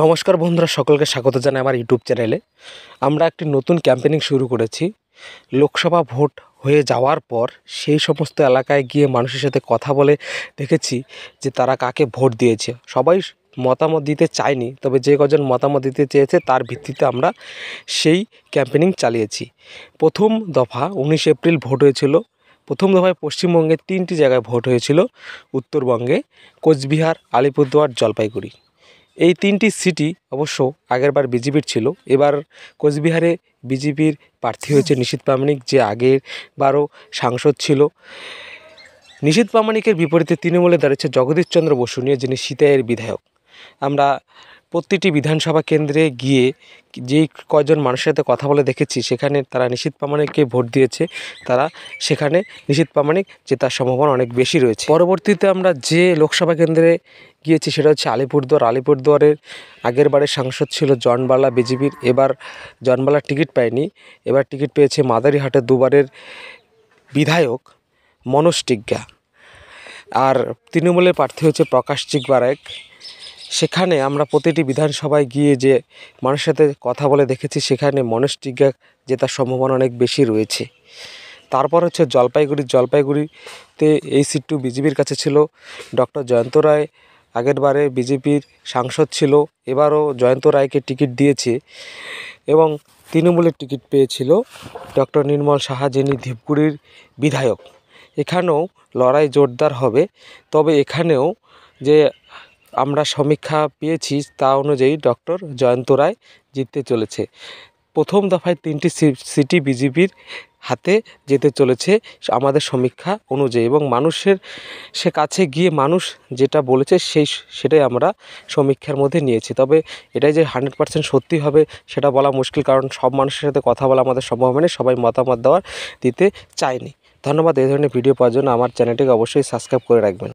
নমস্কার বন্ধুরা, সকলকে স্বাগত জানাই আমার ইউটিউব চ্যানেলে। আমরা একটি নতুন ক্যাম্পেনিং শুরু করেছি। লোকসভা ভোট হয়ে যাওয়ার পর সেই সমস্ত এলাকায় গিয়ে মানুষের সাথে কথা বলে দেখেছি যে তারা কাকে ভোট দিয়েছে। সবাই মতামত দিতে চায়নি, তবে যে কজন মতামত দিতে চেয়েছে তার ভিত্তিতে আমরা সেই ক্যাম্পেনিং চালিয়েছি। প্রথম দফা 19 এপ্রিল ভোট হয়েছিল। প্রথম দফায় পশ্চিমবঙ্গে 3টি জায়গায় ভোট হয়েছিল, উত্তরবঙ্গে কোচবিহার, আলিপুরদুয়ার, জলপাইগুড়ি। এই 3টি সিটি অবশ্য আগেরবার বিজেপির ছিল। এবার কোচবিহারে বিজেপির প্রার্থী হয়েছে নিশীথ প্রামাণিক, যে আগেরবারও সাংসদ ছিল। নিশীথ প্রামাণিকের বিপরীতে তৃণমূলে দাঁড়িয়েছে জগদীশ চন্দ্র বসু নিয়ে, যিনি সিতাইয়ের বিধায়ক। আমরা প্রতিটি বিধানসভা কেন্দ্রে গিয়ে যেই কয়জন মানুষের সাথে কথা বলে দেখেছি, সেখানে তারা নিশীথ প্রামাণিককে ভোট দিয়েছে। তারা সেখানে নিশীথ প্রামাণিক জেতার সম্ভাবনা অনেক বেশি রয়েছে। পরবর্তীতে আমরা যে লোকসভা কেন্দ্রে গিয়েছি সেটা হচ্ছে আলিপুরদুয়ার। আলিপুরদুয়ারের আগের বারের সাংসদ ছিল জনবালা বিজেপির। এবার জনবালা টিকিট পায়নি, এবার টিকিট পেয়েছে মাদারিহাটের দুবারের বিধায়ক মনোজ টিগ্গা। আর তৃণমূলের প্রার্থী হচ্ছে প্রকাশ চিকবারায়ক। সেখানে আমরা প্রতিটি বিধানসভায় গিয়ে যে মানুষের সাথে কথা বলে দেখেছি, সেখানে মনোজ টিগ্গা জেতার সম্ভাবনা অনেক বেশি রয়েছে। তারপর হচ্ছে জলপাইগুড়িতে এই সিটটু বিজেপির কাছে ছিল। ডক্টর জয়ন্ত রায় আগেরবারে বিজেপির সাংসদ ছিল, এবারও জয়ন্ত রায়কে টিকিট দিয়েছে এবং তৃণমূলের টিকিট পেয়েছিল ডক্টর নির্মল সাহা, যিনি ধূপগুড়ির বিধায়ক। এখানেও লড়াই জোরদার হবে, তবে এখানেও যে আমরা সমীক্ষা পেয়েছি তা অনুযায়ী ডক্টর জয়ন্ত রায় জিততে চলেছে। প্রথম দফায় 3টি সিটি বিজেপির হাতে যেতে চলেছে আমাদের সমীক্ষা অনুযায়ী, এবং মানুষের কাছে গিয়ে মানুষ যেটা বলেছে সেটাই আমরা সমীক্ষার মধ্যে নিয়েছি। তবে এটাই যে 100% সত্যি হবে সেটা বলা মুশকিল, কারণ সব মানুষের সাথে কথা বলা আমাদের সম্ভব হয়নি, সবাই মতামত দিতে চায়নি। ধন্যবাদ। এই ধরনের ভিডিও পাওয়ার জন্য আমার চ্যানেলটিকে অবশ্যই সাবস্ক্রাইব করে রাখবেন।